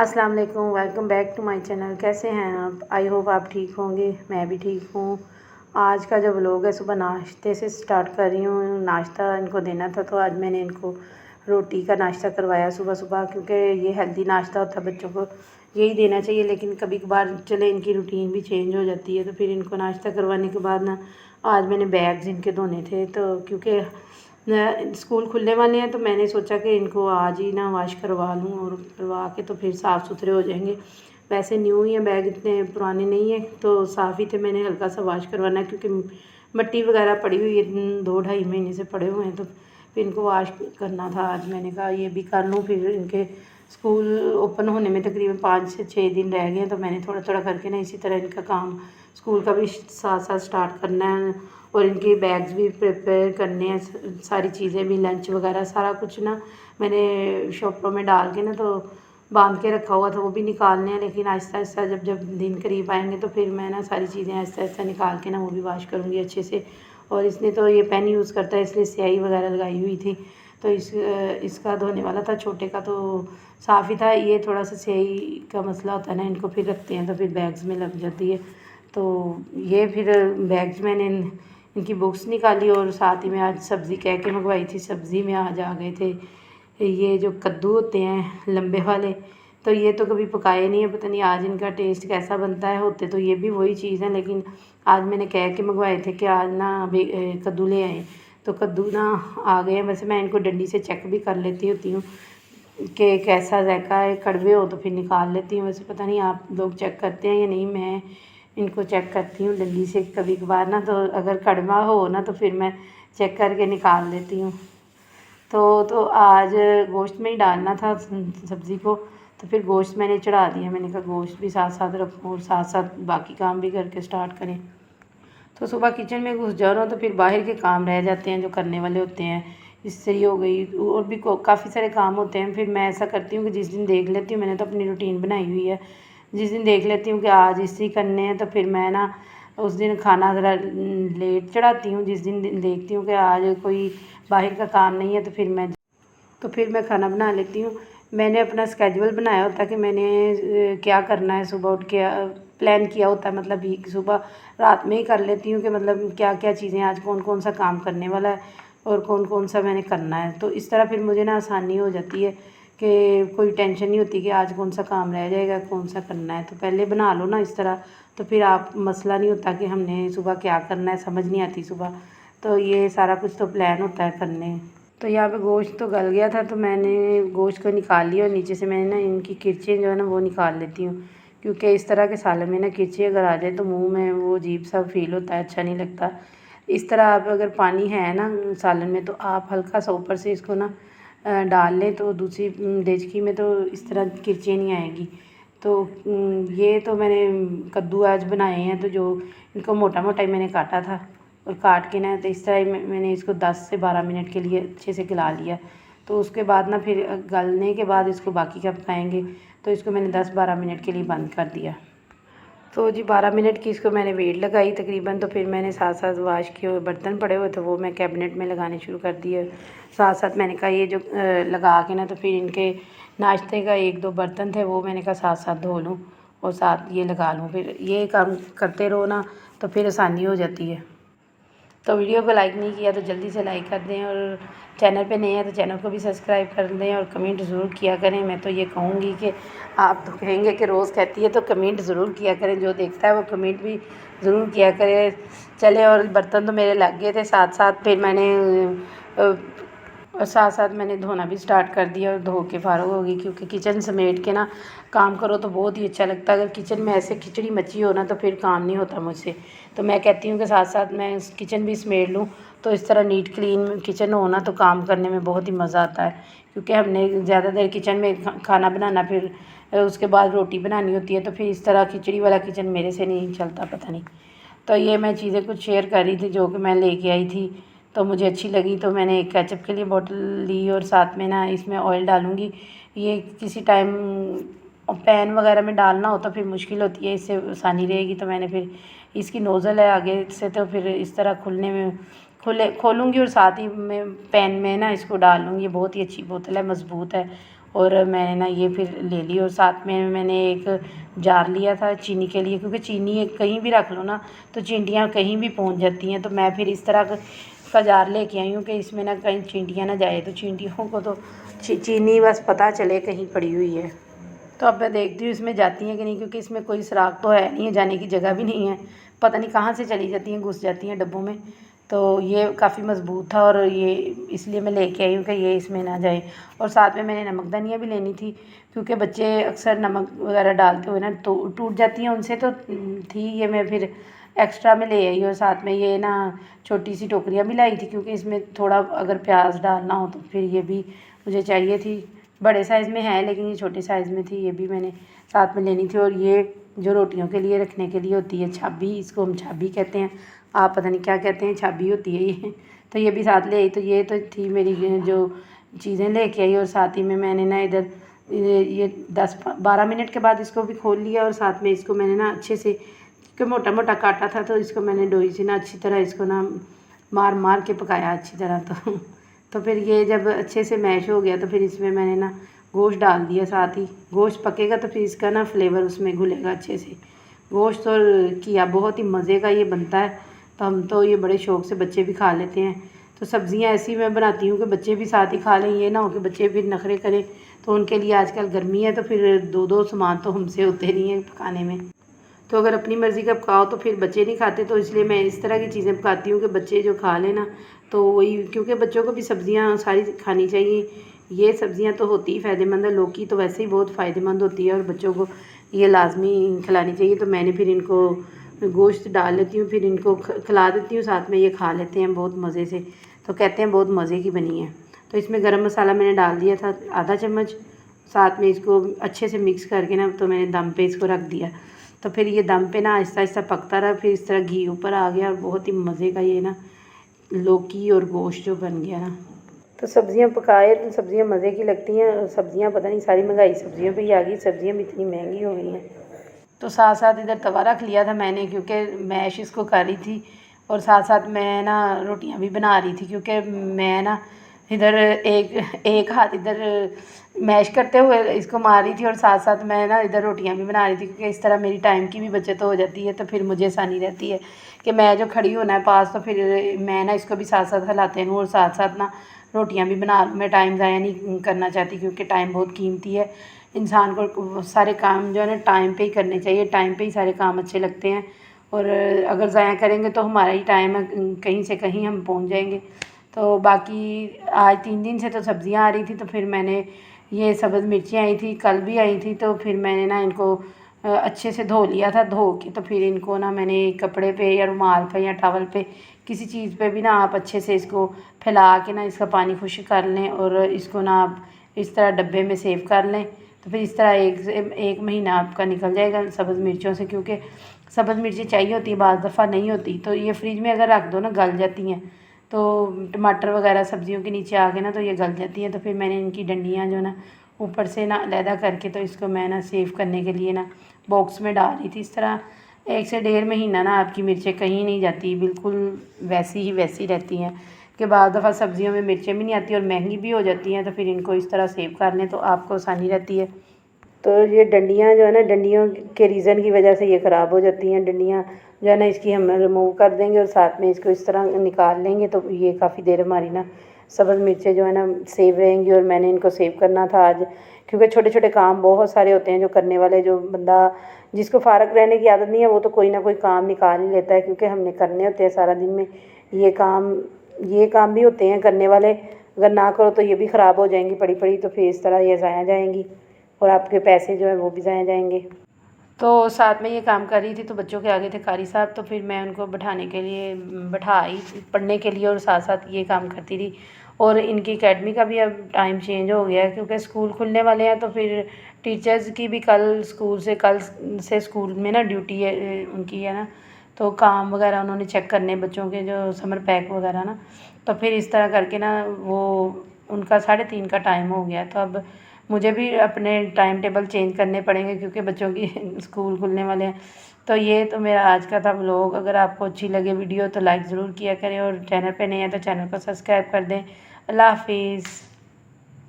अस्सलाम वालेकुम, welcome back to my channel. कैसे हैं आप? आई होप आप ठीक होंगे। मैं भी ठीक हूँ। आज का जो व्लॉग है सुबह नाश्ते से स्टार्ट कर रही हूँ। नाश्ता इनको देना था तो आज मैंने इनको रोटी का नाश्ता करवाया सुबह सुबह, क्योंकि ये हेल्दी नाश्ता होता है, बच्चों को यही देना चाहिए। लेकिन कभी कभार चले इनकी रूटीन भी चेंज हो जाती है, तो फिर इनको नाश्ता करवाने के बाद ना आज मैंने बैग्स इनके धोने थे। तो क्योंकि स्कूल खुलने वाले हैं तो मैंने सोचा कि इनको आज ही ना वॉश करवा लूँ, और करवा के तो फिर साफ़ सुथरे हो जाएंगे। वैसे न्यू ही हैं, बैग इतने पुराने नहीं हैं, तो साफ़ ही थे। मैंने हल्का सा वॉश करवाना, क्योंकि मिट्टी वगैरह पड़ी हुई है, 2-2.5 महीने से पड़े हुए हैं, तो फिर इनको वॉश करना था। आज मैंने कहा ये भी कर लूँ। फिर इनके स्कूल ओपन होने में तकरीबन 5 से 6 दिन रह गए हैं, तो मैंने थोड़ा थोड़ा करके ना इसी तरह इनका काम स्कूल का भी साथ साथ स्टार्ट करना है, और इनके बैग्स भी प्रिपेयर करने हैं। सारी चीज़ें भी, लंच वगैरह सारा कुछ ना मैंने शॉपरों में डाल के ना तो बांध के रखा हुआ था, वो भी निकालने हैं। लेकिन आहिस्ता आहिस्ता जब जब दिन करीब आएंगे तो फिर मैं ना सारी चीज़ें आहिस्ता आहिस्ता निकाल के ना वो भी वॉश करूँगी अच्छे से। और इसने तो ये पेन यूज़ करता है, इसलिए स्याही वगैरह लगाई हुई थी, तो इसका धोने वाला था। छोटे का तो साफ़ ही था। ये थोड़ा सा स्याही का मसला होता है ना, इनको फिर रखते हैं तो फिर बैग्स में लग जाती है। तो ये फिर बैग्स मैंने इनकी बुक्स निकाली, और साथ ही में आज सब्ज़ी कह के मंगवाई थी। सब्ज़ी में आज आ गए थे ये जो कद्दू होते हैं लंबे वाले, तो ये तो कभी पकाए नहीं है, पता नहीं आज इनका टेस्ट कैसा बनता है। होते तो ये भी वही चीज़ है, लेकिन आज मैंने कह के मंगवाए थे कि आज ना कद्दू ले आए, तो कद्दू ना आ गए हैं। वैसे मैं इनको डंडी से चेक भी कर लेती होती हूँ कि कैसा जायका है, कड़वे हो तो फिर निकाल लेती हूँ। वैसे पता नहीं आप लोग चेक करते हैं या नहीं, मैं इनको चेक करती हूँ डंडी से कभी कभार ना, तो अगर कड़वा हो ना तो फिर मैं चेक करके निकाल लेती हूँ। तो आज गोश्त में ही डालना था सब्ज़ी को, तो फिर गोश्त मैंने चढ़ा दिया। मैंने कहा गोश्त भी साथ साथ रखूँ और साथ साथ बाकी काम भी करके स्टार्ट करें। तो सुबह किचन में घुस जाओ ना तो फिर बाहर के काम रह जाते हैं जो करने वाले होते हैं। इस्त्री हो गई और भी काफ़ी सारे काम होते हैं। फिर मैं ऐसा करती हूँ कि जिस दिन देख लेती हूँ, मैंने तो अपनी रूटीन बनाई हुई है, जिस दिन देख लेती हूँ कि आज इस्त्री करने हैं तो फिर मैं ना उस दिन खाना ज़रा लेट चढ़ाती हूँ। जिस दिन देखती हूँ कि आज कोई बाहर का काम नहीं है तो फिर मैं खाना बना लेती हूँ। मैंने अपना स्केड्यूल बनाया होता है कि मैंने क्या करना है, सुबह उठ के प्लान किया होता है। मतलब ये सुबह रात में ही कर लेती हूँ कि मतलब क्या क्या चीज़ें आज कौन कौन सा काम करने वाला है और कौन कौन सा मैंने करना है। तो इस तरह फिर मुझे ना आसानी हो जाती है कि कोई टेंशन नहीं होती कि आज कौन सा काम रह जाएगा, कौन सा करना है। तो पहले बना लो ना इस तरह, तो फिर आप मसला नहीं होता कि हमने सुबह क्या करना है, समझ नहीं आती सुबह। तो ये सारा कुछ तो प्लान होता है करने। तो यहाँ पे गोश्त तो गल गया था, तो मैंने गोश्त को निकाल लिया, और नीचे से मैंने ना इनकी किरचें जो है ना वो निकाल लेती हूँ, क्योंकि इस तरह के सालन में ना किरचें अगर आ जाए तो मुंह में वो अजीब सा फील होता है, अच्छा नहीं लगता। इस तरह आप अगर पानी है ना सालन में तो आप हल्का सा ऊपर से इसको ना डाल लें, तो दूसरी देचकी में तो इस तरह किरचें नहीं आएगी। तो ये तो मैंने कद्दू आज बनाए हैं, तो जो इनको मोटा मोटा ही मैंने काटा था, और काट के ना तो इस तरह मैंने इसको 10 से 12 मिनट के लिए अच्छे से गला लिया। तो उसके बाद ना फिर गलने के बाद इसको बाकी का पकाएंगे, तो इसको मैंने 10-12 मिनट के लिए बंद कर दिया। तो जी 12 मिनट की इसको मैंने वेट लगाई तकरीबन। तो फिर मैंने साथ साथ वाश किए हुए बर्तन पड़े हुए थे वो मैं कैबिनेट में लगाने शुरू कर दिए। साथ साथ मैंने कहा ये जो लगा के ना तो फिर इनके नाश्ते का 1-2 बर्तन थे वो मैंने कहा साथ साथ धो लूँ और साथ ये लगा लूँ। फिर ये काम करते रहो ना तो फिर आसानी हो जाती है। तो वीडियो को लाइक नहीं किया तो जल्दी से लाइक कर दें, और चैनल पे नए हैं तो चैनल को भी सब्सक्राइब कर दें, और कमेंट ज़रूर किया करें। मैं तो ये कहूँगी कि आप तो कहेंगे कि रोज़ कहती है तो कमेंट ज़रूर किया करें, जो देखता है वो कमेंट भी ज़रूर किया करे। चले, और बर्तन तो मेरे लग गए थे साथ साथ, फिर मैंने और साथ साथ मैंने धोना भी स्टार्ट कर दिया और धो के फ़ारिग हो गई, क्योंकि किचन समेट के ना काम करो तो बहुत ही अच्छा लगता है। अगर किचन में ऐसे खिचड़ी मची हो ना तो फिर काम नहीं होता मुझसे। तो मैं कहती हूँ कि साथ साथ मैं किचन भी समेट लूँ, तो इस तरह नीट क्लीन किचन हो ना तो काम करने में बहुत ही मज़ा आता है। क्योंकि हमने ज़्यादा देर किचन में खाना बनाना, फिर उसके बाद रोटी बनानी होती है, तो फिर इस तरह खिचड़ी वाला किचन मेरे से नहीं चलता, पता नहीं। तो ये मैं चीज़ें कुछ शेयर कर रही थी जो कि मैं लेके आई थी, तो मुझे अच्छी लगी, तो मैंने एक केचप के लिए बोतल ली, और साथ में ना इसमें ऑयल डालूँगी। ये किसी टाइम पैन वगैरह में डालना हो तो फिर मुश्किल होती है, इससे आसानी रहेगी। तो मैंने फिर इसकी नोज़ल है आगे से, तो फिर इस तरह खुलने में खोलूँगी और साथ ही में पैन में ना इसको डाल लूँगी। ये बहुत ही अच्छी बोतल है, मज़बूत है और मैंने ना ये फिर ले ली। और साथ में मैंने एक जार लिया था चीनी के लिए, क्योंकि चीनी कहीं भी रख लो ना तो चींटियाँ कहीं भी पहुंच जाती हैं। तो मैं फिर इस तरह का जार लेके आई हूँ कि इसमें ना कहीं चींटियाँ ना जाए, तो चींटियों को तो चीनी बस पता चले कहीं पड़ी हुई है। तो अब मैं देखती हूँ इसमें जाती हैं कि नहीं, क्योंकि इसमें कोई सुराख तो है नहीं है, जाने की जगह भी नहीं है, पता नहीं कहाँ से चली जाती हैं, घुस जाती हैं डब्बों में। तो ये काफ़ी मज़बूत था और ये इसलिए मैं लेके आई हूँ कि ये इसमें ना जाए। और साथ में मैंने नमकदानियाँ भी लेनी थी, क्योंकि बच्चे अक्सर नमक वगैरह डालते हुए ना तो टूट जाती हैं उनसे, तो थी ये मैं फिर एक्स्ट्रा में ले आई। और साथ में ये ना छोटी सी टोकरियाँ भी लाई थी, क्योंकि इसमें थोड़ा अगर प्याज डालना हो तो फिर ये भी मुझे चाहिए थी। बड़े साइज़ में है लेकिन ये छोटे साइज़ में थी, ये भी मैंने साथ में लेनी थी। और ये जो रोटियों के लिए रखने के लिए होती है छाबी, इसको हम छाबी कहते हैं, आप पता नहीं क्या कहते हैं, छाबी होती है ये। तो ये भी साथ ले आई। तो ये तो थी मेरी जो चीज़ें लेके आई। और साथ ही में मैंने ना इधर ये 10-12 मिनट के बाद इसको भी खोल लिया। और साथ में इसको मैंने ना अच्छे से, क्योंकि मोटा मोटा काटा था, तो इसको मैंने डोई से ना अच्छी तरह इसको ना मार मार के पकाया अच्छी तरह। तो फिर ये जब अच्छे से मैश हो गया तो फिर इसमें मैंने ना गोश्त डाल दिया साथ ही। गोश्त पकेगा तो फिर इसका ना फ्लेवर उसमें घुलेगा अच्छे से। गोश्त और किया बहुत ही मज़े का ये बनता है, तो हम तो ये बड़े शौक़ से बच्चे भी खा लेते हैं। तो सब्ज़ियाँ ऐसी मैं बनाती हूँ कि बच्चे भी साथ ही खा लें, ये ना हो कि बच्चे फिर नखरे करें। तो उनके लिए आजकल गर्मी है तो फिर दो दो सामान तो हमसे होते नहीं हैं पकाने में। तो अगर अपनी मर्ज़ी का पकाओ तो फिर बच्चे नहीं खाते, तो इसलिए मैं इस तरह की चीज़ें पकाती हूँ कि बच्चे जो खा लेना। तो वही, क्योंकि बच्चों को भी सब्ज़ियाँ सारी खानी चाहिए। ये सब्ज़ियाँ तो होती ही फ़ायदेमंद है, लौकी तो वैसे ही बहुत फ़ायदेमंद होती है और बच्चों को ये लाजमी खिलानी चाहिए। तो मैंने फिर इनको गोश्त डाल लेती हूँ, फिर इनको खिला देती हूँ, साथ में ये खा लेते हैं बहुत मज़े से। तो कहते हैं बहुत मज़े की बनी है। तो इसमें गरम मसाला मैंने डाल दिया था आधा चम्मच, साथ में इसको अच्छे से मिक्स करके ना तो मैंने दम पे इसको रख दिया। तो फिर ये दम पे ना आहिस्ता आहिस्ता पकता रहा, फिर इस तरह घी ऊपर आ गया और बहुत ही मज़े का ये ना लौकी और गोश्त जो बन गया ना। तो सब्ज़ियाँ पकाए तो सब्ज़ियाँ मज़े की लगती हैं। सब्ज़ियाँ पता नहीं सारी महंगाई सब्ज़ियों पे ही आ गई, सब्ज़ियाँ भी इतनी महंगी हो गई हैं। तो साथ साथ इधर तवा रख लिया था मैंने, क्योंकि मैश इसको कर रही थी और साथ साथ मैं ना रोटियां भी बना रही थी, क्योंकि मैं ना इधर एक हाथ इधर मैश करते हुए इसको मार रही थी और साथ साथ मैं ना इधर रोटियां भी बना रही थी, क्योंकि इस तरह मेरी टाइम की भी बचत हो जाती है। तो फिर मुझे आसानी रहती है कि मैं जो खड़ी होना है पास, तो फिर मैं ना इसको भी साथ साथ हिलाते रहूँ और साथ साथ ना रोटियां भी बना। मैं टाइम ज़ाया नहीं करना चाहती, क्योंकि टाइम बहुत कीमती है। इंसान को सारे काम जो है ना टाइम पे ही करने चाहिए, टाइम पे ही सारे काम अच्छे लगते हैं। और अगर ज़ाया करेंगे तो हमारा ही टाइम है, कहीं से कहीं हम पहुंच जाएंगे। तो बाकी आज 3 दिन से तो सब्ज़ियां आ रही थी, तो फिर मैंने ये सब्ज़ मिर्ची आई थी, कल भी आई थी, तो फिर मैंने ना इनको अच्छे से धो लिया था। धो के तो फिर इनको ना मैंने कपड़े पे या रुमाल पे या टॉवल पे किसी चीज़ पे भी ना आप अच्छे से इसको फैला के ना इसका पानी खुश्क कर लें और इसको ना आप इस तरह डब्बे में सेव कर लें। तो फिर इस तरह एक महीना आपका निकल जाएगा सब्ज़ मिर्चों से, क्योंकि सब्ज़ मिर्ची चाहिए होती है, बाज़ दफ़ा नहीं होती। तो ये फ्रिज में अगर रख दो ना गल जाती हैं, तो टमाटर वगैरह सब्ज़ियों के नीचे आ गए ना तो ये गल जाती हैं। तो फिर मैंने इनकी डंडियाँ जो ना ऊपर से ना अलहदा करके, तो इसको मैं ना सेव करने के लिए ना बॉक्स में डाल रही थी। इस तरह 1 से 1.5 महीना ना आपकी मिर्चें कहीं नहीं जाती, बिल्कुल वैसी ही वैसी रहती हैं। कि बाद दफ़ा सब्ज़ियों में मिर्चें भी नहीं आती और महंगी भी हो जाती हैं, तो फिर इनको इस तरह सेव कर लें तो आपको आसानी रहती है। तो ये डंडियाँ जो है ना, डंडियों के रीज़न की वजह से ये ख़राब हो जाती हैं। डंडियाँ जो है ना इसकी हम रिमूव कर देंगे और साथ में इसको इस तरह निकाल लेंगे, तो ये काफ़ी देर हमारी ना सब्ज़ मिर्चें जो है ना सेव रहेंगी। और मैंने इनको सेव करना था आज, क्योंकि छोटे छोटे काम बहुत सारे होते हैं जो करने वाले, जो बंदा जिसको फ़ारग रहने की आदत नहीं है वो तो कोई ना कोई काम निकाल ही लेता है, क्योंकि हमने करने होते हैं सारा दिन में ये काम भी होते हैं करने वाले। अगर ना करो तो ये भी ख़राब हो जाएंगी पड़ी पड़ी, तो फिर इस तरह ये ज़ाया जाएंगी और आपके पैसे जो है वो भी ज़ाया जाएंगे। तो साथ में ये काम कर रही थी तो बच्चों के आगे थे कारी साहब, तो फिर मैं उनको बैठाने के लिए बैठाई पढ़ने के लिए और साथ साथ ये काम करती रही। और इनकी एकेडमी का भी अब टाइम चेंज हो गया है, क्योंकि स्कूल खुलने वाले हैं। तो फिर टीचर्स की भी कल से स्कूल में ना ड्यूटी है उनकी, है ना। तो काम वगैरह उन्होंने चेक करने बच्चों के जो समर पैक वगैरह ना, तो फिर इस तरह करके ना वो उनका 3:30 का टाइम हो गया। तो अब मुझे भी अपने टाइम टेबल चेंज करने पड़ेंगे, क्योंकि बच्चों की स्कूल खुलने वाले हैं। तो ये तो मेरा आज का था व्लॉग। अगर आपको अच्छी लगे वीडियो तो लाइक ज़रूर किया करें और चैनल पे नए हैं तो चैनल को सब्सक्राइब कर दें। अल्लाह हाफिज़।